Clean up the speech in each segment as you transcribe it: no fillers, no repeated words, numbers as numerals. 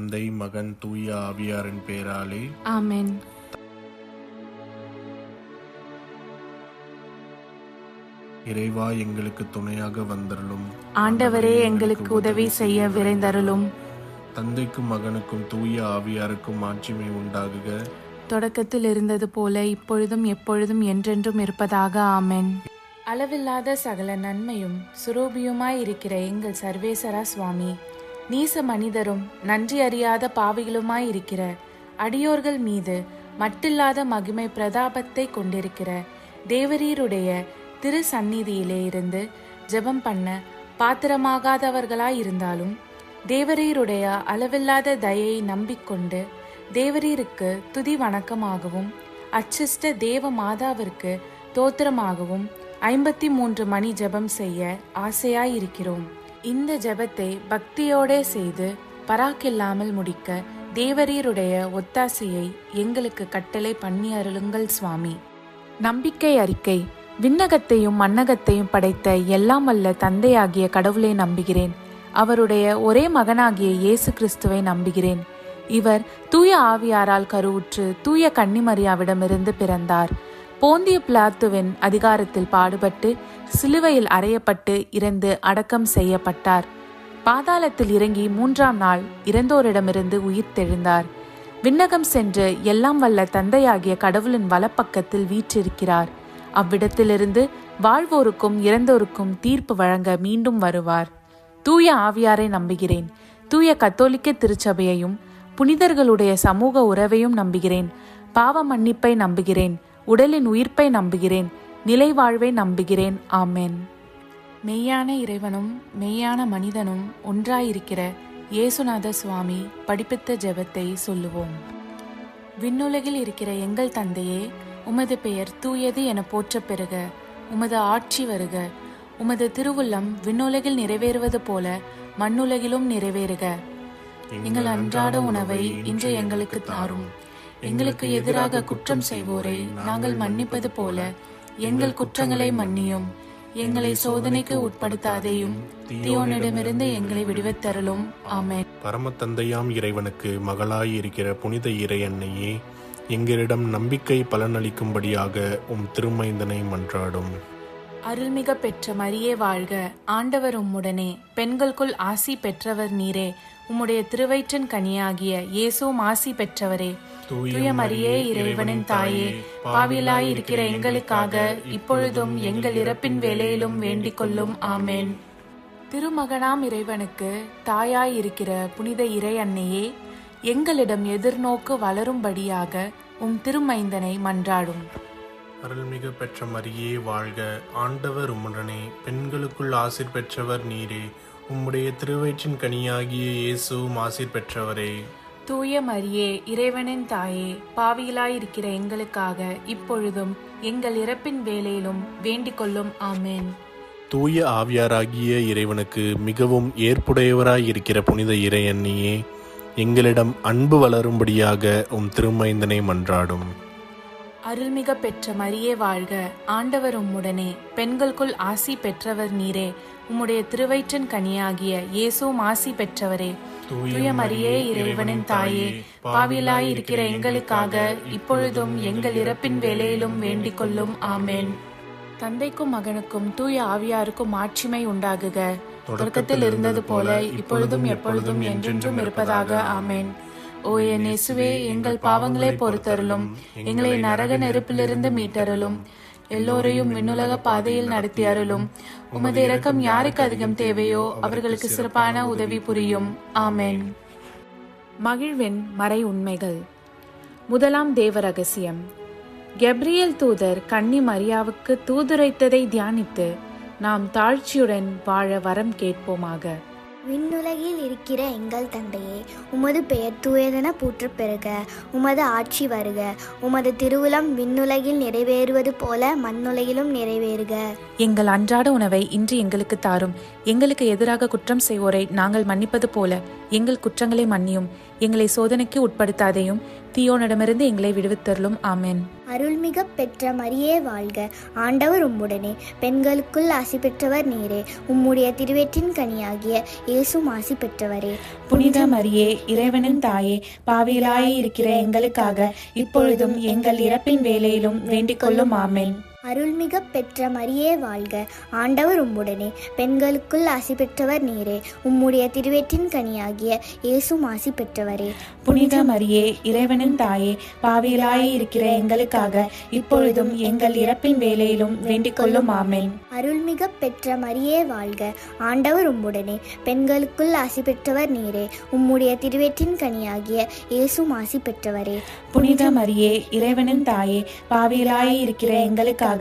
தந்தை, மகன், தூய ஆவியாரின் பெயராலே ஆமென். இறைவா, எங்களுக்கு துணையாக வந்தருளும். ஆண்டவரே, எங்களுக்கு உதவி செய்ய விரைந்தருளும். தந்தைக்கும் மகனுக்கும் தூய ஆவியாருக்கும் மாட்சிமை உண்டாகுக. தொடக்கத்தில் இருந்தது போல இப்பொழுதும் எப்பொழுதும் என்றென்றும் இருப்பதாக. ஆமென். அளவில்லாத சகல நன்மையும் சுரூபியுமாய் இருக்கிற எங்கள் சர்வேசரா சுவாமி, நீச மனிதரும் நன்றி அறியாத பாவிகளுமாய் இருக்கிற அடியோர்கள் மீது மட்டில்லாத மகிமை பிரதாபத்தை கொண்டிருக்கிற தேவரீருடைய திரு சந்நிதியிலே இருந்து ஜெபம் பண்ண பாத்திரமாகாதவர்களாய் இருந்தாலும் தேவரீருடைய அளவில்லாத தயையை நம்பிக்கொண்டு தேவரீருக்கு துதி வணக்கமாகவும் அச்சிஷ்ட தேவ மாதாவிற்கு தோத்திரமாகவும் 53 மணி ஜெபம் செய்ய ஆசையாயிருக்கிறோம். இந்த ஜெபத்தை பக்தியோடே செய்து பராக்கில்லாமல் முடிக்க தேவரீருடைய ஒத்தாசையை எங்களுக்கு கட்டளை பண்ணி அருளுங்கள் சுவாமி. நம்பிக்கை அறிக்கை. விண்ணகத்தையும் மண்ணகத்தையும் படைத்த எல்லாம் வல்ல தந்தையாகிய கடவுளை நம்புகிறேன். அவருடைய ஒரே மகனாகிய இயேசு கிறிஸ்துவை நம்புகிறேன். இவர் தூய ஆவியாரால் கருவுற்று தூய கன்னிமரியாவிடமிருந்து பிறந்தார். போந்திய பிலாத்துவின் அதிகாரத்தில் பாடுபட்டு சிலுவையில் அறையப்பட்டு இறந்து அடக்கம் செய்யப்பட்டார். பாதாளத்தில் இறங்கி 3ஆம் நாள் இறந்தோரிடமிருந்து உயிர்த்தெழுந்தார். விண்ணகம் சென்று எல்லாம் வல்ல தந்தையாகிய கடவுளின் வலப்பக்கத்தில் வீற்றிருக்கிறார். அவ்விடத்திலிருந்து வாழ்வோருக்கும் இறந்தோருக்கும் தீர்ப்பு வழங்க மீண்டும் வருவார். தூய ஆவியாரை நம்புகிறேன். தூய கத்தோலிக்க திருச்சபையையும் புனிதர்களுடைய சமூக உறவையும் நம்புகிறேன். பாவ மன்னிப்பை நம்புகிறேன். உடலின் உயிர்ப்பை நம்புகிறேன். நிலை வாழ்வை நம்புகிறேன். ஆமென். மெய்யான இறைவனும் மெய்யான மனிதனும் ஒன்றாயிருக்கிற இயேசுநாத சுவாமி படிப்பித்த ஜெபத்தை சொல்லுவோம். விண்ணுலகில் இருக்கிற எங்கள் தந்தையே, உமது பெயர் தூயது என போற்றப் பெறுக. உமது ஆட்சி வருக. உமது திருவுள்ளம் விண்ணுலகில் நிறைவேறுவது போல மண்ணுலகிலும் நிறைவேறுக. எங்கள் அன்றாட உணவை இன்று எங்களுக்கு தாரும். எங்களுக்கு எதிராக குற்றம் செய்வோரை நாங்கள் மன்னிப்பது போல எங்கள் குற்றங்களை மன்னியும். எங்களை சோதனைக்கு உட்படுத்தாதேயும், தீயோனிடமிருந்து எங்களை விடுவித்தருளும். ஆமென். பரம தந்தையாம் இறைவனுக்கு மகளாய் இருக்கிற புனித இறை அன்னையே, எங்களிடம் நம்பிக்கை பலனளிக்கும்படியாக உம் திருமைந்தனை மன்றாடும். அருள்மிக பெற்ற மரியே வாழ்க. ஆண்டவர் உம்முடனே, பெண்களுக்குள் ஆசி பெற்றவர் நீரே. உம்முடைய திருவயிற்றின் கனியாகிய இயேசுவும் ஆசி பெற்றவரே. தூய மரியே, இறைவனின் தாயே, பாவிலாய் இருக்கிற எங்களுக்காக இப்பொழுதும் எங்கள் இறப்பின் வேளையிலும் வேண்டிக் கொள்ளும். ஆமென். திருமகனாம் இறைவனுக்கு தாயாய் இருக்கிற புனித இறை அன்னையே, எங்களிடம் எதிர்நோக்கு வளரும்படியாக உம் திருமைந்தனை மன்றாடும். அருள்மிகு பெற்ற மரியே வாழ்க. ஆண்டவர் உம்முடனே, பெண்களுக்குள் ஆசீர் பெற்றவர் நீரே. உம்முடைய திருவயிற்றின் கனியாகிய இயேசுவும் ஆசீர் பெற்றவரே. தூய மரியே, இறைவனின் தாயே, பாவிகளாயிருக்கிற எங்களுக்காக இப்பொழுதும் எங்கள் இறப்பின் வேளையிலும் வேண்டிக் கொள்ளும். ஆமென். தூய ஆவியாராகிய இறைவனுக்கு மிகவும் ஏற்புடையவராயிருக்கிற புனித இறை அன்னியே, எங்களிடம் அன்பு வளரும்படியாக உம் திருமைந்தனை மன்றாடும். அருள்மிக பெற்ற மரியே வாழ்க. ஆண்டவர் உம்முடனே, பெண்களுக்குள் ஆசி பெற்றவர் நீரே. உம்முடைய திருவயிற்றின் கனியாகிய இயேசுவும் ஆசி பெற்றவரே. தூய மரியே, இறைவனின் தாயே, பாவிலாய் இருக்கிற எங்களுக்காக இப்பொழுதும் எங்கள் இறப்பின் வேளையிலும் வேண்டிக் கொள்ளும். ஆமென். தந்தைக்கும் மகனுக்கும் தூய ஆவியாருக்கும் மாட்சிமை உண்டாகுக. தொடக்கத்தில் இருந்தது போல இப்பொழுதும் எப்பொழுதும் என்றென்றும் இருப்பதாக. ஆமென். ஓ என் இயேசுவே, எங்கள் பாவங்களை பொறுத்தருளும். எங்களை நரக நெருப்பிலிருந்து மீட்டருளும். எல்லோரையும் விண்ணுலக பாதையில் நடத்தி அருளும். உமது இரக்கம் யாருக்கு அதிகம் தேவையோ அவர்களுக்கு சிறப்பான உதவி புரியும். ஆமென். மகிழ்வின் மறை உண்மைகள். முதலாம் தேவ ரகசியம். கெப்ரியேல் தூதர் கன்னி மரியாவுக்கு தூதுரைத்ததை தியானித்து நாம் தாழ்ச்சியுடன் வாழ வரம் கேட்போமாக. விண்ணுலகில் இருக்கிற எங்கள் தந்தையே, உமது பெயர் தூயதென போற்றப் பெறுக. உமது ஆட்சி வருக. உமது திருவுளம் விண்ணுலகில் நிறைவேறுவது போல மண்ணுலகிலும் நிறைவேறுக. எங்கள் அன்றாட உணவை இன்று எங்களுக்கு தாரும். எங்களுக்கு எதிராக குற்றம் செய்வோரை நாங்கள் மன்னிப்பது போல எங்கள் குற்றங்களை மன்னியும். எங்களை சோதனைக்கு உட்படுத்தாதையும், தீயோனிடமிருந்து எங்களை விடுவித்தருளும். ஆமென். அருள்மிக பெற்ற மரியே வாழ்க, ஆண்டவர் உம்முடனே, பெண்களுக்குள் ஆசி பெற்றவர் நீரே. உம்முடைய திருவயிற்றின் கனியாகிய இயேசுவும் ஆசி பெற்றவரே. புனித மரியே, இறைவனின் தாயே, பாவிகளாய் இருக்கிற எங்களுக்காக இப்பொழுதும் எங்கள் இறப்பின் வேளையிலும் வேண்டிக் கொள்ளும். ஆமென். அருள்மிக பெற்ற மரியே வாழ்க, ஆண்டவர் உம்முடனே, பெண்களுக்குள் ஆசி பெற்றவர் நீரே. உம்முடைய திருவயிற்றின் கனியாகிய இயேசுவும் ஆசி பெற்றவரே. புனித மரியே, இறைவனின் தாயே, பாவிகளாய் இருக்கிற எங்களுக்காக இப்பொழுதும் எங்கள் இறப்பின் வேளையிலும் வேண்டிக் கொள்ளும். ஆமென். அருள்மிக பெற்ற மரியே வாழ்க, ஆண்டவர் உம்முடனே, பெண்களுக்குள் ஆசி பெற்றவர் நீரே. உம்முடைய திருவயிற்றின் கனியாகிய இயேசுவும் ஆசி பெற்றவரே. புனித மரியே, இறைவனின் தாயே, பாவிகளாய் இருக்கிற எங்களுக்காக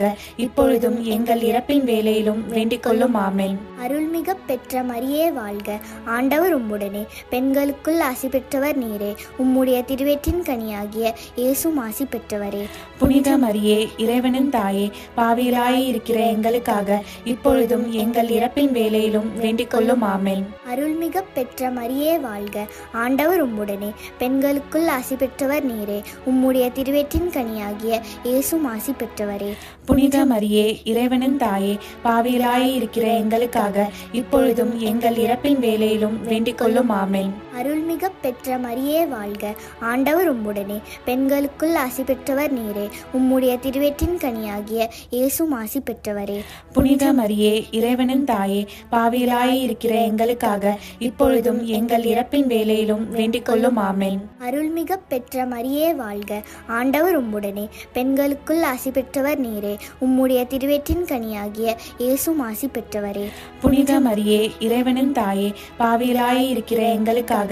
இப்பொழுதும் எங்கள் இறப்பின் வேளையிலும் வேண்டிக் கொள்ளும். ஆமென். அருள்மிக பெற்ற மரியே வாழ்க, ஆண்டவர் உம்முடனே, பெண்களுக்குள் ஆசி பெற்றவர் நீரே. உம்முடைய திருவயிற்றின் கனியாகிய இயேசுவும் ஆசி பெற்றவரே. புனித மரியே, இறைவனின் தாயே, பாவிகளாய் இருக்கிற எங்களுக்காக இப்பொழுதும் எங்கள் இறப்பின் வேளையிலும் வேண்டிக் கொள்ளும். ஆமென். அருள்மிக பெற்ற மரியே வாழ்க, ஆண்டவர் உம்முடனே, பெண்களுக்குள் ஆசி பெற்றவர் நீரே. உம்முடைய திருவயிற்றின் கனியாகிய இயேசுவும் ஆசி பெற்றவரே. புனித மரியே, இறைவனின் தாயே, பாவிகளாய் இருக்கிற எங்களுக்காக இப்பொழுதும் எங்கள் இறப்பின் வேளையிலும் வேண்டிக் கொள்ளும். ஆமென். அருள்மிக பெற்ற மரியே வாழ்க, ஆண்டவர் உம்முடனே, பெண்களுக்குள் ஆசி பெற்றவர் நீரே. உம்முடைய திருவயிற்றின் கனியாகிய இயேசுவும் ஆசி பெற்றவரே. புனித மரியே, இறைவனின் தாயே, பாவிகளாய் இருக்கிற எங்களுக்காக இப்பொழுதும் எங்கள் இறப்பின் வேளையிலும் வேண்டிக் கொள்ளும். ஆமென். அருள்மிக பெற்ற மரியே வாழ்க, ஆண்டவர் உம்முடனே, பெண்களுக்குள் ஆசி பெற்றவர் நீரே. உம்முடைய திருவயிற்றின் கனியாகிய இயேசுவும் ஆசி பெற்றவரே. புனித மரியே, இறைவனின் தாயே, பாவிகளாய் இருக்கிற எங்களுக்காக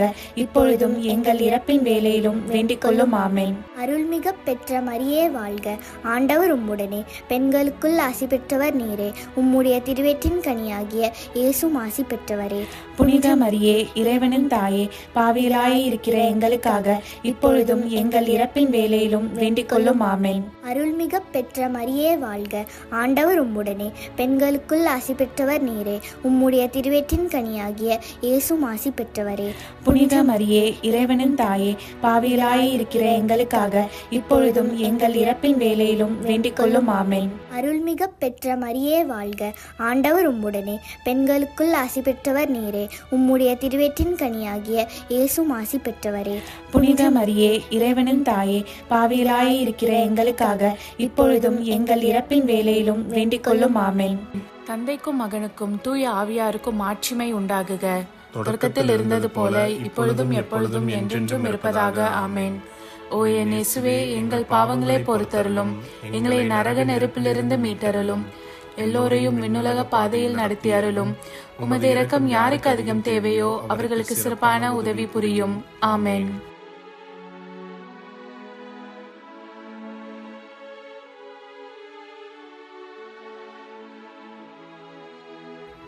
இப்பொழுதும் எங்கள் இறப்பின் வேளையிலும் வேண்டிக் கொள்ளும். ஆமென். அருள்மிக பெற்ற மரியே வாழ்க, ஆண்டவர் உம்முடனே, பெண்களுக்குள் ஆசி பெற்றவர் நீரே. உம்முடைய திருவயிற்றின் கனியாகிய இயேசுவும் ஆசி பெற்றவரே. புனித மரியே, இறைவனின் தாயே, பாவிகளாய் இருக்கிற எங்களுக்காக இப்பொழுதும் எங்கள் இறப்பின் வேளையிலும் வேண்டிக் கொள்ளும். ஆமென். அருள்மிக பெற்ற மரியே வாழ்க, ஆண்டவர் உம்முடனே, பெண்களுக்குள் ஆசி பெற்றவர் நீரே. உம்முடைய திருவயிற்றின் கனியாகிய இயேசுவும் ஆசி பெற்றவரே. புனித மரியே, இறைவனின் தாயே, பாவிகளாய் இருக்கிற எங்களுக்காக இப்பொழுதும் எங்கள் இறப்பின் வேளையிலும் வேண்டிக் கொள்ளும். ஆமென். அருள்மிக பெற்ற மரியே வாழ்க, ஆண்டவர் உம்முடனே, பெண்களுக்குள் ஆசி பெற்றவர் நீரே. உம்முடைய திருவயிற்றின் கனியாகிய இயேசுவும் ஆசி பெற்றவரே. புனித மரியே, இறைவனின் தாயே, பாவிகளாய் இருக்கிற எங்களுக்காக இப்பொழுதும் எங்கள் இறப்பின் வேளையிலும் வேண்டிக் கொள்ளும். ஆமென். தந்தைக்கும் மகனுக்கும் தூய ஆவியாருக்கும் மாட்சிமை உண்டாகுக. தொடக்கத்தில் இருந்தது போல இப்பொழுதும் எப்பொழுதும் என்றென்றும் இருப்பதாக. ஆமென். ஓ என் இயேசுவே, எங்கள் பாவங்களை பொறுத்தருளும். எங்களை நரக நெருப்பிலிருந்து மீட்டருளும். எல்லோரையும் விண்ணுலக பாதையில் நடத்தி அருளும். உமது இரக்கம் யாருக்கு அதிகம் தேவையோ அவர்களுக்கு சிறப்பான உதவி புரியும். ஆமென்.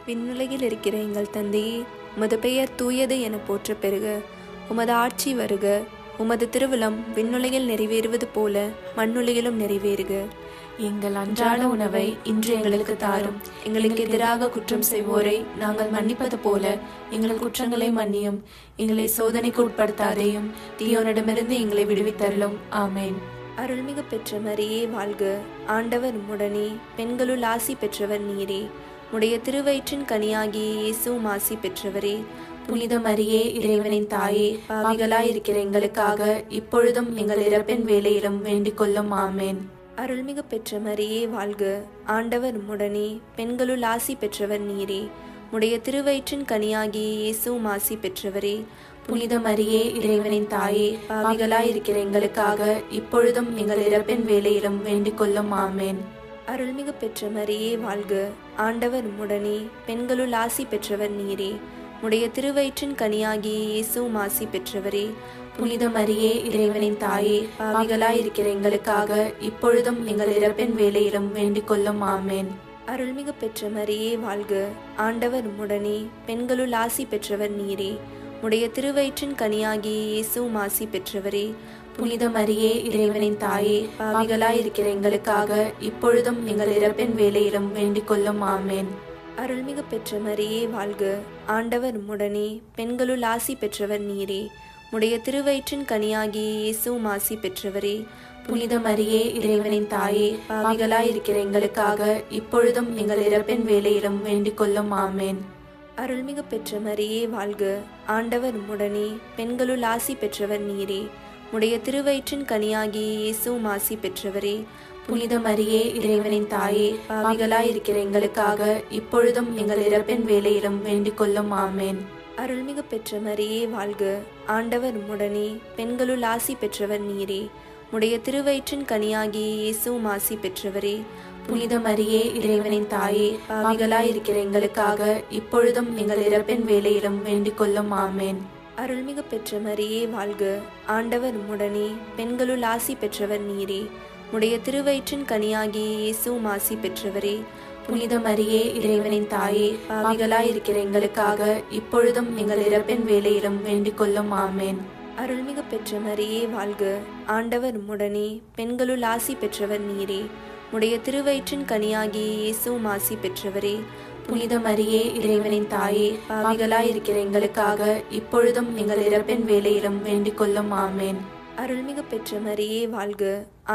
விண்ணுலகில் இருக்கிற எங்கள் தந்தையே, உமது பெயர் தூயது என போற்ற பெறுக. உமது ஆட்சி வருக. உமது திருவிழம் விண்ணுலகில் நிறைவேறுவது போல மண்ணுலகிலும் நிறைவேறுக. எங்கள் அன்றாட உணவை இன்று எங்களுக்கு தாரும். எங்களுக்கு எதிராக குற்றம் செய்வோரை நாங்கள் மன்னிப்பது போல எங்கள் குற்றங்களை மன்னியும். எங்களை சோதனைக்கு உட்படுத்தாதையும், தீயோனிடமிருந்து எங்களை விடுவித்தருளும். ஆமென். அருள்மிகு பெற்ற மரியே வாழ்க, ஆண்டவர் உம்முடனே, பெண்களுள் ஆசி பெற்றவர் நீரே. உடைய திருவயிற்றின் கனியாகிய இயேசுவும் ஆசி பெற்றவரே. புனித மரியே, இறைவனின் தாயே, பாவிகளாய் இருக்கிற எங்களுக்காக இப்பொழுதும் எங்கள் இறப்பின் வேளையிலும் வேண்டிக் கொள்ளும். ஆமென். அருள்மிகு பெற்ற மரியே வாழ்க, ஆண்டவர் உம்முடனே, பெண்களுள் ஆசி பெற்றவர் நீரே. உடைய திருவயிற்றின் கனியாகிய இயேசுவும் ஆசி பெற்றவரே. புனித மரியே, இறைவனின் தாயே, பாவிகளாய் இருக்கிற எங்களுக்காக இப்பொழுதும் எங்கள் இறப்பின் வேளையிலும் வேண்டிக் கொள்ளும். ஆமென். அருள்மிகு பெற்ற மரியே வாழ்க, ஆண்டவர் உம்முடனே, பெண்களுள் ஆசி பெற்றவர் நீரே. உடைய திருவயிற்றின் கனியாகிய இயேசுவும் ஆசி பெற்றவரே. புனித மரியே, இறைவனின் தாயே, பாவிகளாய் இருக்கிற எங்களுக்காக இப்பொழுதும் எங்கள் இறப்பின் வேளையிலும் வேண்டிக் கொள்ளும். ஆமென். அருள்மிகு பெற்ற மரியே வாழ்க, ஆண்டவர் உம்முடனே, பெண்களுள் ஆசி பெற்றவர் நீரே. உடைய திருவயிற்றின் கனியாகிய இயேசுவும் ஆசி பெற்றவரே. புனித மரியே இறைவனின் தாயே, பாவிகளாயிருக்கிற எங்களுக்காக இப்பொழுதும் எங்கள் இறப்பின் வேளையிலும் வேண்டிக் கொள்ளும். ஆமேன். அருள்மிகு பெற்ற மரியே வாழ்க, ஆண்டவர் உம்முடனே, பெண்களுள் ஆசி பெற்றவர் நீரே. உடைய திருவயிற்றின் கனியாகிய இயேசுவும் ஆசி பெற்றவரே. புனித மரியே இறைவனின் தாயே, பாவிகளாயிருக்கிற எங்களுக்காக இப்பொழுதும் எங்கள் இறப்பின் வேளையிலும் வேண்டிக் கொள்ளும். ஆமேன். அருள்மிகு பெற்ற மரியே வாழ்க, ஆண்டவர் உம்முடனே, பெண்களுள் ஆசி பெற்றவர் நீரே. உடைய திருவயிற்றின் கனியாகிய இயேசுவும் ஆசி பெற்றவரே. புனித மரியே இறைவனின் தாயே, பாவிகளாயிருக்கிற எங்களுக்காக இப்பொழுதும் எங்கள் இறப்பின் வேளையிலும் வேண்டிக் கொள்ளும். ஆமேன். அருள்மிகு பெற்ற மரியே வாழ்க, ஆண்டவர் உம்முடனே, பெண்களுள் ஆசி பெற்றவர் நீரே. உடைய திருவயிற்றின் கனியாகிய இயேசுவும் ஆசி பெற்றவரே. புனித மரியே இறைவனின் தாயே, பாவிகளாயிருக்கிற எங்களுக்காக இப்பொழுதும் எங்கள் இறப்பின் வேளையிலும் வேண்டிக் கொள்ளும். ஆமேன். அருள்மிகு பெற்ற மரியே வாழ்க, ஆண்டவர் உம்முடனே, பெண்களுள் ஆசி பெற்றவர் நீரே. உடைய திருவயிற்றின் கனியாகிய இயேசுவும் ஆசி பெற்றவரே. புனித மரியே இறைவனின் தாயே, பாவிகளாயிருக்கிற எங்களுக்காக இப்பொழுதும் எங்கள் இறப்பின் வேளையிலும் வேண்டிக் கொள்ளும். ஆமேன். அருள்மிகு பெற்ற மரியே வாழ்க, ஆண்டவர் உம்முடனே, பெண்களுள் ஆசி பெற்றவர் நீரே. உடைய திருவயிற்றின் கனியாகிய இயேசுவும் ஆசி பெற்றவரே. புனித மரியே இறைவனின் தாயே, பாவிகளாயிருக்கிற எங்களுக்காக இப்பொழுதும் எங்கள் இறப்பின் வேளையிலும் வேண்டிக் கொள்ளும். ஆமேன். அருள்மிகு பெற்ற மரியே வாழ்க,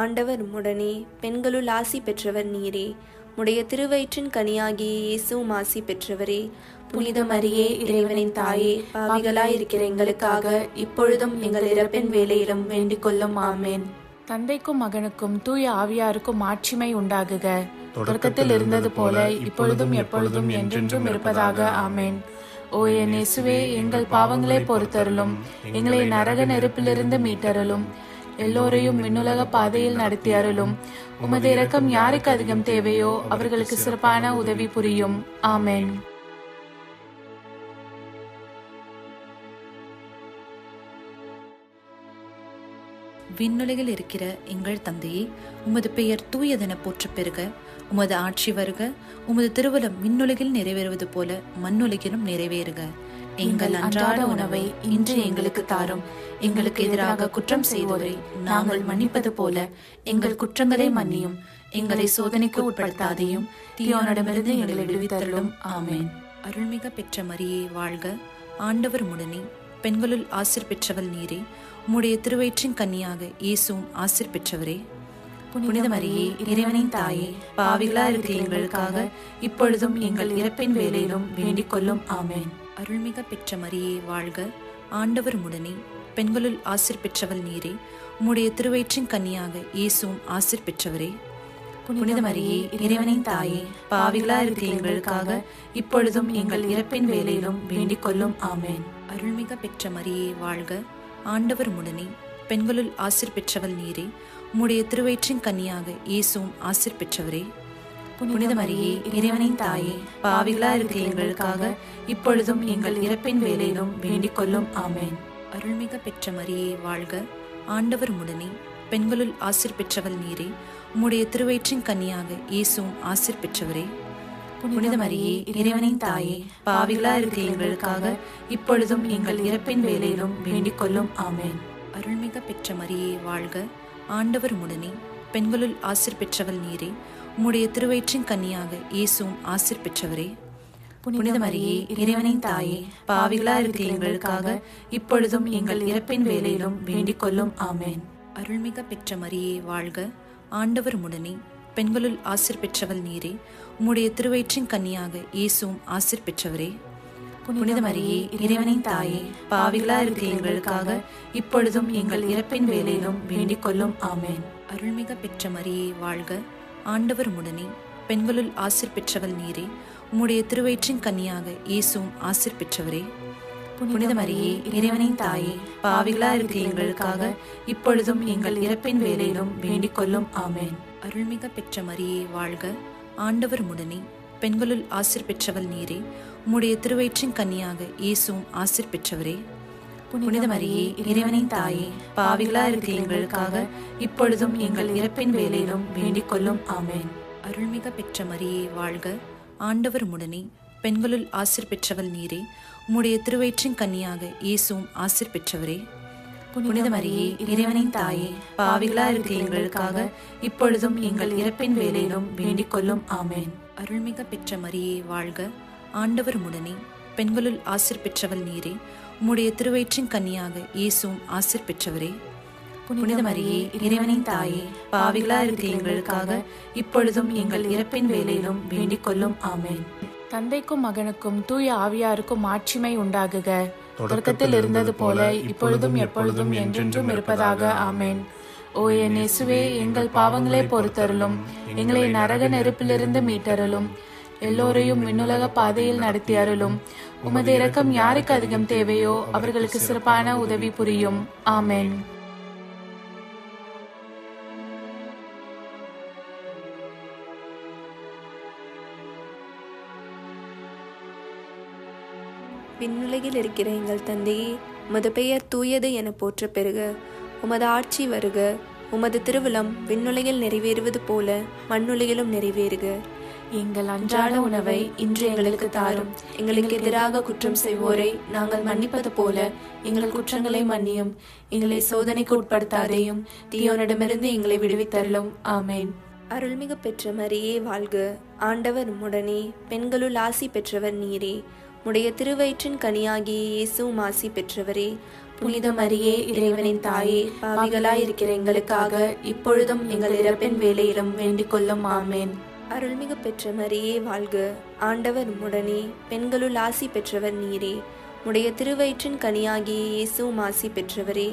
ஆண்டவர் உம்முடனே, பெண்களுள் ஆசி பெற்றவர் நீரே. உடைய திருவயிற்றின் கனியாகிய இயேசுவும் ஆசி பெற்றவரே. புனித மரியே இறைவனின் தாயே, பாவிகளாயிருக்கிற எங்களுக்காக இப்பொழுதும் எங்கள் இறப்பின் வேளையிலும் வேண்டிக் கொள்ளும். ஆமேன். தந்தைக்கும் மகனுக்கும் தூய ஆவியாருக்கும் ஆட்சிமை உண்டாகுக. தொடக்கத்தில் இருந்தது போல இப்பொழுதும் எப்பொழுதும் என்றென்றும் இருப்பதாக. ஆமேன். ஓ என் இயேசுவே, எங்கள் பாவங்களை பொறுத்தருளும், எங்களை நரக நெருப்பிலிருந்து மீட்டருளும், எல்லோரையும் விண்ணுலக பாதையில் நடத்தி அருளும். உமது இரக்கம் யாருக்கு அதிகம் தேவையோ அவர்களுக்கு சிறப்பான உதவி புரியும். ஆமேன். விண்ணுலகில் இருக்கிற எங்கள் தந்தையே, உமது பெயர் தூயதென போற்றப் பெறுக. உமது ஆட்சி வருக. உமது திருவுளம் விண்ணுலகில் நிறைவேறுவது போல மண்ணுலகிலும் நிறைவேறுக. எங்கள் அன்றாட உணவை இன்று எங்களுக்கு தாரும். எங்களுக்கு எதிராக குற்றம் செய்வோரை நாங்கள் மன்னிப்பது போல எங்கள் குற்றங்களை மன்னியும். எங்களை சோதனைக்கு உட்படுத்தாதையும் தீயோனிடமிருந்து எங்களை விடுவித்தருளும். ஆமேன். அருள்மிக பெற்ற மரியே வாழ்க, ஆண்டவர் உம்முடனே, பெண்களுள் ஆசீர் பெற்றவள் நீரே. உம்முடைய திருவயிற்றின் கன்னியாக இயேசுவும் ஆசீர் பெற்றவரே. புனித மரியே இறைவனின் தாயே, பாவிகளா இருக்கிற எங்களுக்காக இப்பொழுதும் எங்கள் இறப்பின் வேளையிலும் வேண்டிக் கொள்ளும். ஆமேன். அருள்மிக பெற்ற மரியே வாழ்க, ஆண்டவர் உம்முடனே, பெண்களுள் ஆசீர் பெற்றவள் நீரே. உம்முடைய திருவயிற்றின் கன்னியாக இயேசுவும் ஆசீர் பெற்றவரே. புனித மரியே இறைவனின் தாயே, பாவிகளா இருக்கிற எங்களுக்காக இப்பொழுதும் எங்கள் இறப்பின் வேளையிலும் வேண்டிக் கொள்ளும். ஆமேன். அருள்மிக பெற்ற மரியே வாழ்க, ஆண்டவர் உம்முடனே, பெண்களுள் ஆசீர் பெற்றவள் நீரே. உம்முடைய திருவயிற்றின் கன்னியாக இயேசுவும் ஆசீர் பெற்றவரே. புனித மரியே இறைவனின் தாயே, பாவிகளா இருக்கிற எங்களுக்காக இப்பொழுதும் எங்கள் இறப்பின் வேளையிலும் வேண்டிக் கொள்ளும். ஆமேன். அருள்மிக பெற்ற மரியே வாழ்க, ஆண்டவர் உம்முடனே, பெண்களுள் ஆசீர் பெற்றவள் நீரே. உம்முடைய திருவயிற்றின் கன்னியாக இயேசுவும் ஆசீர் பெற்றவரே. புனித மரியே இறைவனின் தாயே, பாவிகளா இருக்கிற எங்களுக்காக இப்பொழுதும் எங்கள் இறப்பின் வேளையிலும் வேண்டிக் கொள்ளும். ஆமேன். அருள்மிக பெற்ற மரியே வாழ்க, ஆண்டவர் உம்முடனே, பெண்களுள் ஆசீர் பெற்றவள் நீரே. உம்முடைய திருவயிற்றின் கன்னியாக இயேசுவும் ஆசீர் பெற்றவரே. புனித மரியே இறைவனின் தாயே, பாவிகளா இருக்கிற எங்களுக்காக இப்பொழுதும் எங்கள் இறப்பின் வேளையிலும் வேண்டிக் கொள்ளும். ஆமேன். அருள்மிக பெற்ற மரியே வாழ்க, ஆண்டவர் உம்முடனே, பெண்களுள் ஆசீர் பெற்றவள் நீரே. உம்முடைய திருவயிற்றின் கன்னியாக இயேசுவும் ஆசீர் பெற்றவரே. புனித மரியே இறைவனின் தாயே, பாவிகளா இருக்கிற எங்களுக்காக இப்பொழுதும் எங்கள் இறப்பின் வேளையிலும் வேண்டிக் கொள்ளும். ஆமேன். அருள்மிக பெற்ற மரியே வாழ்க, ஆண்டவர் உம்முடனே, பெண்களுள் ஆசீர் பெற்றவள் நீரே. உம்முடைய திருவயிற்றின் கன்னியாக இயேசுவும் ஆசீர் பெற்றவரே. புனித மரியே இறைவனின் தாயே, பாவிகளா இருக்கிற எங்களுக்காக இப்பொழுதும் எங்கள் இறப்பின் வேளையிலும் வேண்டிக் கொள்ளும். ஆமேன். அருள்மிக பெற்ற மரியே வாழ்க, ஆண்டவர் உம்முடனே, பெண்களுள் ஆசீர் பெற்றவள் நீரே. உம்முடைய திருவயிற்றின் கன்னியாக இயேசுவும் ஆசீர் பெற்றவரே. புனித மரியே இறைவனின் தாயே, பாவிகளா இருக்கிற எங்களுக்காக இப்பொழுதும் எங்கள் இறப்பின் வேளையிலும் வேண்டிக் கொள்ளும். ஆமேன். அருள்மிக பெற்ற மரியே வாழ்க, ஆண்டவர் உம்முடனே, பெண்களுள் ஆசீர் பெற்றவள் நீரே. உம்முடைய திருவயிற்றின் கன்னியாக இயேசுவும் ஆசீர் பெற்றவரே. புனித மரியே, இறைவனின் தாயே, பாவிகளா இருக்கிற எங்களுக்காக இப்பொழுதும் எங்கள் இறப்பின் வேளையிலும் வேண்டிக் கொள்ளும். ஆமென். அருள்மிக பெற்ற மரியே வாழ்க, ஆண்டவர் உம்முடனே, பெண்களுள் ஆசீர் பெற்றவள் நீரே. உம்முடைய திருவயிற்றின் கன்னியாக இயேசுவும் ஆசீர் பெற்றவரே. புனித மரியே, இறைவனின் தாயே, பாவிகளா இருக்கிற எங்களுக்காக இப்பொழுதும் எங்கள் இறப்பின் வேளையிலும் வேண்டிக் கொள்ளும். ஆமென். தந்தைக்கும் மகனுக்கும் தூய ஆவியாருக்கும் மாட்சிமை உண்டாகுக. தொடக்கத்தில் இருந்தது போல இப்பொழுதும் எப்பொழுதும் என்றென்றும் இருப்பதாக. ஆமென். ஓ என் இயேசுவே, எங்கள் பாவங்களை பொறுத்தருளும், எங்களை நரக நெருப்பிலிருந்து மீட்டருளும், எல்லோரையும் விண்ணுலக பாதையில் நடத்தி அருளும். உமது இரக்கம் யாருக்கு அதிகம் தேவையோ அவர்களுக்கு சிறப்பான உதவி புரியும். ஆமென். விண்ணுலகில் இருக்கிற எங்கள் தந்தையே, உமது பெயர் தூயது என போற்ற பெறுக. உமது ஆட்சி வருக. உமது திருவிழம் விண்ணுலகில் நிறைவேறுவது போல மண்ணுலகிலும் நிறைவேறுக. எங்கள் அன்றாட உணவை இன்று எங்களுக்கு தாரும். எங்களுக்கு எதிராக குற்றம் செய்வோரை நாங்கள் மன்னிப்பது போல எங்கள் குற்றங்களை மன்னியும். எங்களை சோதனைக்கு உட்படுத்தாதேயும், தீயோனிடமிருந்து எங்களை விடுவித்தருளும். ஆமென். அருள்மிகு பெற்ற மரியே வாழ்க, ஆண்டவர் உம்முடனே, பெண்களுள் ஆசி பெற்றவர் நீரே. உடைய திருவயிற்றின் கனியாகிய இயேசுவும் ஆசி பெற்றவரே. புனித மரியே, இறைவனின் தாயே, பாவிகளாயிருக்கிற எங்களுக்காக இப்பொழுதும் எங்கள் இறப்பின் வேளையிலும் வேண்டிக் கொள்ளும். ஆமென். அருள்மிகு பெற்ற மரியே வாழ்க, ஆண்டவர் உம்முடனே, பெண்களுள் ஆசி பெற்றவர் நீரே. உடைய திருவயிற்றின் கனியாகிய இயேசுவும் ஆசி பெற்றவரே.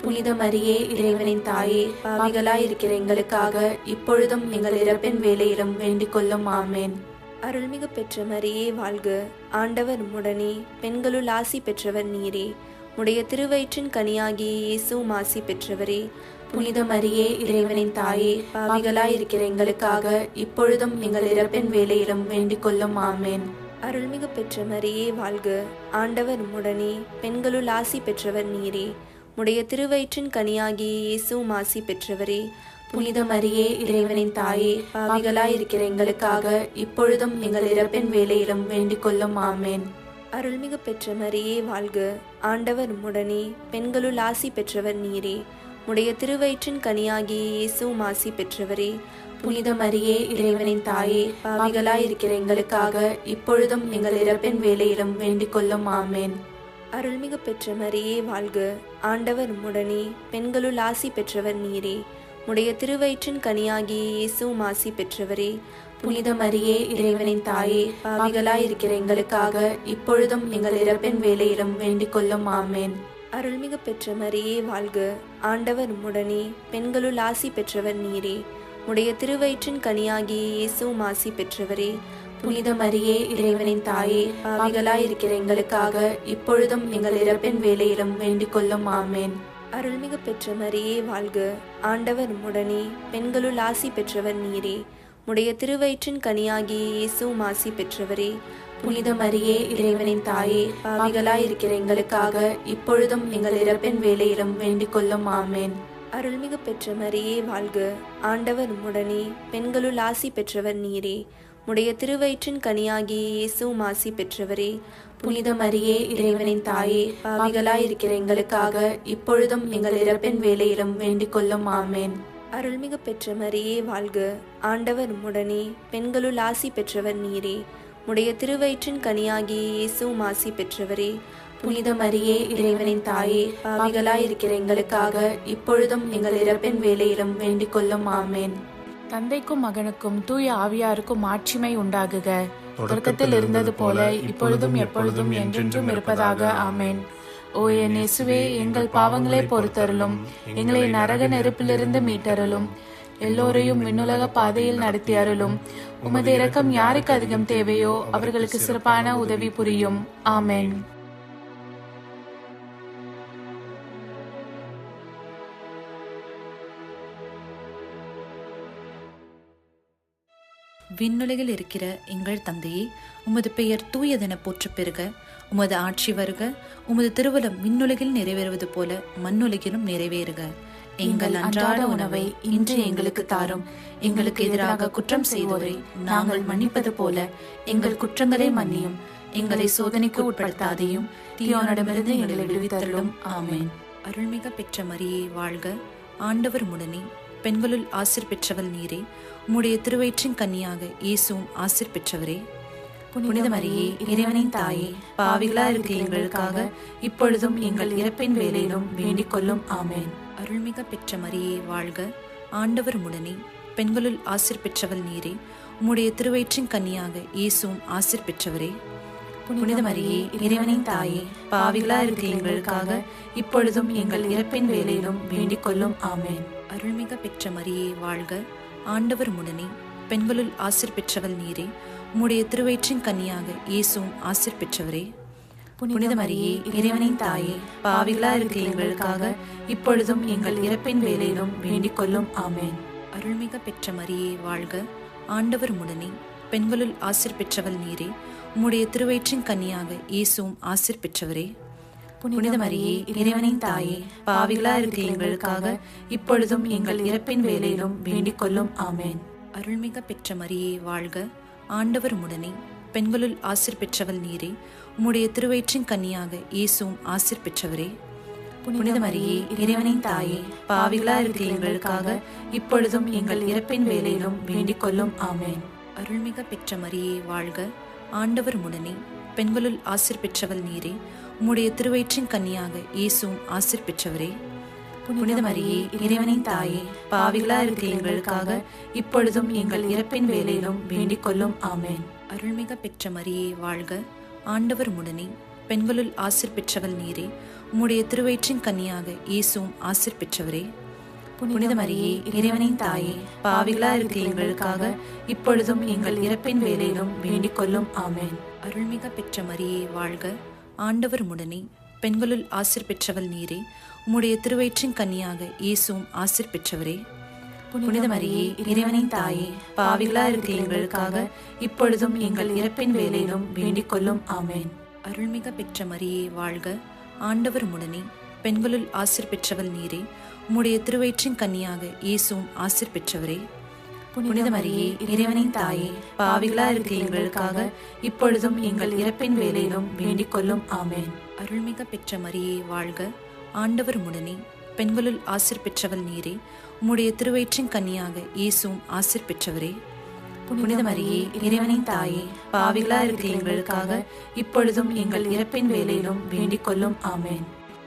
புனித மரியே, இறைவனின் தாயே, பாவிகளாயிருக்கிற எங்களுக்காக இப்பொழுதும் எங்கள் இறப்பின் வேளையிலும் வேண்டிக் கொள்ளும். ஆமென். அருள்மிகு பெற்ற மரியே வாழ்க, ஆண்டவர் உம்முடனே, பெண்களுள் ஆசி பெற்றவர் நீரே. உடைய திருவயிற்றின் கனியாகிய இயேசுவும் ஆசி பெற்றவரே. புனித மரியே, இறைவனின் தாயே, பாவிகளாயிருக்கிற எங்களுக்காக இப்பொழுதும் எங்கள் இறப்பின் வேளையிலும் வேண்டிக் கொள்ளும். ஆமென். அருள்மிகு பெற்ற மரியே வாழ்க, ஆண்டவர் உம்முடனே, பெண்களுள் ஆசி பெற்றவர் நீரே. உடைய திருவயிற்றின் கனியாகிய இயேசுவும் ஆசி பெற்றவரே. புனித மரியே, இறைவனின் தாயே, பாவிகளாயிருக்கிற எங்களுக்காக இப்பொழுதும் எங்கள் இறப்பின் வேளையிலும் வேண்டிக் கொள்ளும். ஆமென். அருள்மிகு பெற்ற மரியே வாழ்க, ஆண்டவர் உம்முடனே, பெண்களுள் ஆசி பெற்றவர் நீரே. உடைய திருவயிற்றின் கனியாகிய இயேசுவும் ஆசி பெற்றவரே. புனித மரியே, இறைவனின் தாயே, பாவிகளாயிருக்கிற எங்களுக்காக இப்பொழுதும் எங்கள் இறப்பின் வேளையிலும் வேண்டிக் கொள்ளும். ஆமென். அருள்மிகு பெற்ற மரியே வாழ்க, ஆண்டவர் உம்முடனே, பெண்களுள் ஆசி பெற்றவர் நீரே. உடைய திருவயிற்றின் கனியாகிய இயேசுவும் ஆசி பெற்றவரே. புனித மரியே, இறைவனின் தாயே, பாவிகளாயிருக்கிற எங்களுக்காக இப்பொழுதும் எங்கள் இறப்பின் வேளையிலும் வேண்டிக் கொள்ளும். ஆமென். அருள்மிகு பெற்ற மரியே வாழ்க, ஆண்டவர் உம்முடனே, பெண்களுள் ஆசி பெற்றவர் நீரே. உடைய திருவயிற்றின் கனியாகிய இயேசுவும் ஆசி பெற்றவரே. புனித மரியே, இறைவனின் தாயே, பாவிகளாயிருக்கிற எங்களுக்காக இப்பொழுதும் எங்கள் இறப்பின் வேளையிலும் வேண்டிக் கொள்ளும். ஆமென். அருள்மிகு பெற்ற மரியே வாழ்க, ஆண்டவர் உம்முடனே, பெண்களுள் ஆசி பெற்றவர் நீரே. உடைய திருவயிற்றின் கனியாகிய இயேசுவும் ஆசி பெற்றவரே. புனித மரியே, இறைவனின் தாயே, பாவிகளாயிருக்கிற எங்களுக்காக இப்பொழுதும் எங்கள் இறப்பின் வேளையிலும் வேண்டிக் கொள்ளும். ஆமென். அருள்மிகு பெற்ற மரியே வாழ்க, ஆண்டவர் உம்முடனே, பெண்களுள் ஆசி பெற்றவர் நீரே. உடைய திருவயிற்றின் கனியாகிய இயேசுவும் ஆசி பெற்றவரே. புனித மரியே, இறைவனின் தாயே, பாவிகளாயிருக்கிற எங்களுக்காக இப்பொழுதும் எங்கள் இறப்பின் வேளையிலும் வேண்டிக் கொள்ளும். ஆமென். அருள்மிகு பெற்ற மரியே வாழ்க, ஆண்டவர் உம்முடனே, பெண்களுள் ஆசி பெற்றவர் நீரே. உடைய திருவயிற்றின் கனியாகிய இயேசுவும் ஆசி பெற்றவரே. புனித மரியே, இறைவனின் தாயே, பாவிகளாயிருக்கிற எங்களுக்காக இப்பொழுதும் எங்கள் இறப்பின் வேளையிலும் வேண்டிக் கொள்ளும். ஆமென். தந்தைக்கும் மகனுக்கும் தூய ஆவியாருக்கும் மாட்சிமை உண்டாகுக. தொடக்கத்தில் இருந்தது போல இப்பொழுதும் எப்பொழுதும் என்றென்றும் இருப்பதாக. ஆமென். ஓ என் இயேசுவே, எங்கள் பாவங்களை பொறுத்தருளும், எங்களை நரக நெருப்பிலிருந்து மீட்டருளும், எல்லோரையும் விண்ணுலக பாதையில் நடத்தி அருளும். உமது இரக்கம் யாருக்கு அதிகம் தேவையோ அவர்களுக்கு சிறப்பான உதவி புரியும். ஆமென். விண்ணுலகில் இருக்கிற எங்கள் தந்தையே, உமது பெயர் தூயதென போற்ற பெறுக. உமது ஆட்சி வருக. உமது திருவுளம் விண்ணுலகில் நிறைவேறுவது போல மண்ணுலகிலும் நிறைவேறுக. எங்கள் அன்றாட உணவை இன்று எங்களுக்கு தாரும். எங்களுக்கு எதிராக குற்றம் செய்வோரை நாங்கள் மன்னிப்பது போல எங்கள் குற்றங்களை மன்னியும். எங்களை சோதனைக்கு உட்படுத்தாதையும், தீயோனிடமிருந்து எங்களை விடுவித்தருளும். ஆமென். அருள்மிக பெற்ற மரியே வாழ்க, ஆண்டவர் உடனே, பெண்களுள் ஆசீர் பெற்றவள் நீரே. உம்முடைய திருவயிற்றின் கன்னியாக இயேசுவும் ஆசீர் பெற்றவரே. புனித மரியே, இறைவனின் தாயே, பாவிகளா இருக்க எங்களுக்காக இப்பொழுதும் எங்கள் இறப்பின் வேளையிலும் வேண்டிக் கொள்ளும். ஆமென். அருள்மிக பெற்ற மரியே வாழ்க, ஆண்டவர் உடனே, பெண்களுள் ஆசீர் பெற்றவள் நீரே. உம்முடைய திருவயிற்றின் கன்னியாக இயேசுவும் ஆசீர் பெற்றவரே. புனித மரியே, இறைவனின் தாயே, பாவிகளா இருக்க எங்களுக்காக இப்பொழுதும் எங்கள் இறப்பின் வேளையிலும் வேண்டிக் கொள்ளும். ஆமென். அருள்மிக பெற்ற மரியே வாழ்க, ஆண்டவர் உடனே, பெண்களுள் ஆசீர் பெற்றவள் நீரே. உம்முடைய திருவயிற்றின் கன்னியாக இயேசுவும் ஆசீர் பெற்றவரே. புனித மரியே, இறைவனின் தாயே, பாவிகளா இருக்க எங்களுக்காக இப்பொழுதும் எங்கள் இறப்பின் வேளையிலும் வேண்டிக் கொள்ளும். ஆமென். அருள்மிக பெற்ற மரியே வாழ்க, ஆண்டவர் உடனே, பெண்களுள் ஆசீர் பெற்றவள் நீரே. உம்முடைய திருவயிற்றின் கன்னியாக இயேசுவும் ஆசீர் பெற்றவரே. புனித மரியே, இறைவனின் தாயே, பாவிகளா இருக்க எங்களுக்காக இப்பொழுதும் எங்கள் இறப்பின் வேளையிலும் வேண்டிக் கொள்ளும். ஆமென். அருள்மிக பெற்ற மரியே வாழ்க, ஆண்டவர் உடனே, பெண்களுள் ஆசீர் பெற்றவள் நீரே. உம்முடைய திருவயிற்றின் கன்னியாக இயேசுவும் ஆசீர் பெற்றவரே. புனித மரியே, இறைவனின் தாயே, பாவிகளா இருக்க எங்களுக்காக இப்பொழுதும் எங்கள் இறப்பின் வேளையிலும் வேண்டிக் கொள்ளும். ஆமென். அருள்மிக பெற்ற மரியே வாழ்க, ஆண்டவர் உடனே, பெண்களுள் ஆசீர் பெற்றவள் நீரே. உம்முடைய திருவயிற்றின் கன்னியாக இயேசுவும் ஆசீர் பெற்றவரே. புனித மரியே, இறைவனின் தாயே, பாவிகளா இருக்க எங்களுக்காக இப்பொழுதும் எங்கள் இறப்பின் வேளையிலும் வேண்டிக் கொள்ளும். ஆமென். அருள்மிக பெற்ற மரியே வாழ்க, ஆண்டவர் உடனே, பெண்களுள் ஆசீர் பெற்றவள் நீரே. உம்முடைய திருவயிற்றின் கன்னியாக இயேசுவும் ஆசீர் பெற்றவரே. புனித மரியே, இறைவனின் தாயே, பாவிகளா இருக்க எங்களுக்காக இப்பொழுதும் எங்கள் இறப்பின் வேளையிலும் வேண்டிக் கொள்ளும். ஆமென். அருள்மிக பெற்ற மரியே வாழ்க, ஆண்டவர் உடனே, பெண்களுள் ஆசீர் பெற்றவள் நீரே. உம்முடைய திருவயிற்றின் கன்னியாக இயேசுவும் ஆசீர் பெற்றவரே. புனித மரியே, இறைவனின் தாயே, பாவிகளா இருக்க எங்களுக்காக இப்பொழுதும் எங்கள் இறப்பின் வேளையிலும் வேண்டிக் கொள்ளும். ஆமென். அருள்மிக பெற்ற மரியே வாழ்க, ஆண்டவர் உடனே, பெண்களுள் ஆசீர் பெற்றவள் நீரே. உம்முடைய திருவயிற்றின் கன்னியாக இயேசுவும் ஆசீர் பெற்றவரே. புனித மரியே, இறைவனின் தாயே, பாவிகளா இருக்க எங்களுக்காக இப்பொழுதும் எங்கள் இறப்பின் வேளையிலும் வேண்டிக் கொள்ளும். ஆமென். அருள்மிக பெற்ற மரியே வாழ்க, ஆண்டவர் உடனே, பெண்களுள் ஆசீர் பெற்றவள் நீரே. உம்முடைய திருவயிற்றின் கன்னியாக இயேசுவும் ஆசீர் பெற்றவரே. புனித மரியே, இறைவனின் தாயே, பாவிகளா இருக்க எங்களுக்காக இப்பொழுதும் எங்கள் இறப்பின் வேளையிலும் வேண்டிக் கொள்ளும். ஆமென்.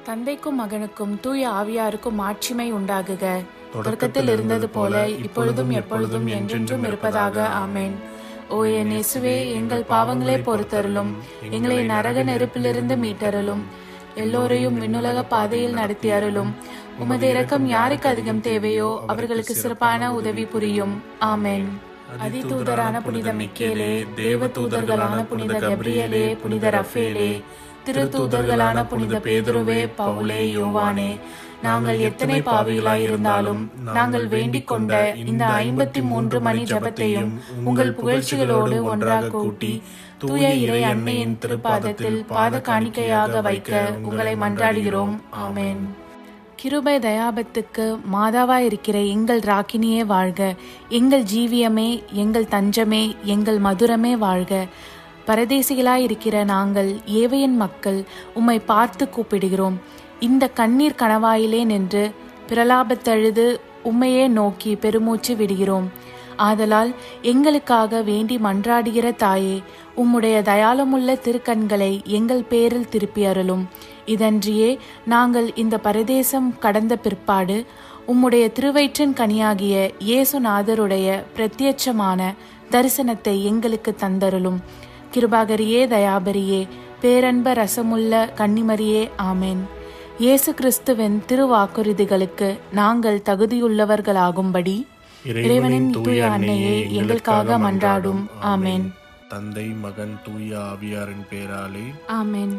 தந்தைக்கும் மகனுக்கும் தூய ஆவியாருக்கும் மாட்சிமை உண்டாகுக. தொடக்கத்தில் இருந்தது போல இப்பொழுதும் எப்பொழுதும் என்றென்றும் இருப்பதாக. ஆமென். ஓ என் இயேசுவே, எங்கள் பாவங்களை பொறுத்தருளும், எங்களை நரக நெருப்பிலிருந்து மீட்டருளும், எல்லோரையும் விண்ணுலக பாதையில் நடத்தி அருளும். உமது இரக்கம் யாருக்கு அதிகம் தேவையோ அவர்களுக்கு சிறப்பான உதவி புரியும். ஆமென். அதிதூதரான புனித மிக்கேலே, தேவ தூதர்களான புனித கப்ரியேலே, புனித ரஃபேலே, திருத்தூதர்களான புனித பேதுருவே, பவுலே, யோவானே, நாங்கள் எத்தனை பாவிகளாய் இருந்தாலும் நாங்கள் வேண்டிக் கொண்ட இந்த 53 மணி ஜபத்தையும் உங்கள் புகழ்ச்சிகளோடு ஒன்றாக கூட்டி தூய இறை அன்னையின் திருப்பாதத்தில் பாத காணிக்கையாக வைக்க உங்களை மன்றாடுகிறோம். ஆமென். கிருபை தயாபத்துக்கு மாதாவாயிருக்கிற எங்கள் ராக்கினியே வாழ்க. எங்கள் ஜீவியமே, எங்கள் தஞ்சமே, எங்கள் மதுரமே வாழ்க. பரதேசிகளாயிருக்கிற நாங்கள் ஏவையின் மக்கள் உம்மை பார்த்து கூப்பிடுகிறோம். இந்த கண்ணீர் கணவாயிலே நின்று பிரலாபத்தழுது உம்மையே நோக்கி பெருமூச்சு விடுகிறோம். ஆதலால் எங்களுக்காக வேண்டி மன்றாடுகிற தாயே, உம்முடைய தயாளமுள்ள திருக்கண்களை எங்கள் பேரில் திருப்பி அருளும். இதன்றியே நாங்கள் இந்த பரதேசம் கடந்த பிற்பாடு உம்முடைய திருவயிற்றின் கனியாகிய இயேசுநாதருடைய பிரத்யட்சமான தரிசனத்தை எங்களுக்கு தந்தருளும். கிருபாகரியே, தயாபரியே, பேரன்ப ரசமுள்ள கன்னிமரியே, ஆமென். இயேசு கிறிஸ்துவின் திருவாக்குறுதிகளுக்கு நாங்கள் தகுதியுள்ளவர்களாகும்படி இறைவனின் தூய அன்னையே எங்களுக்காக மன்றாடும். ஆமென். தந்தை, மகன், தூய ஆவியாரின் பேராலே ஆமென்.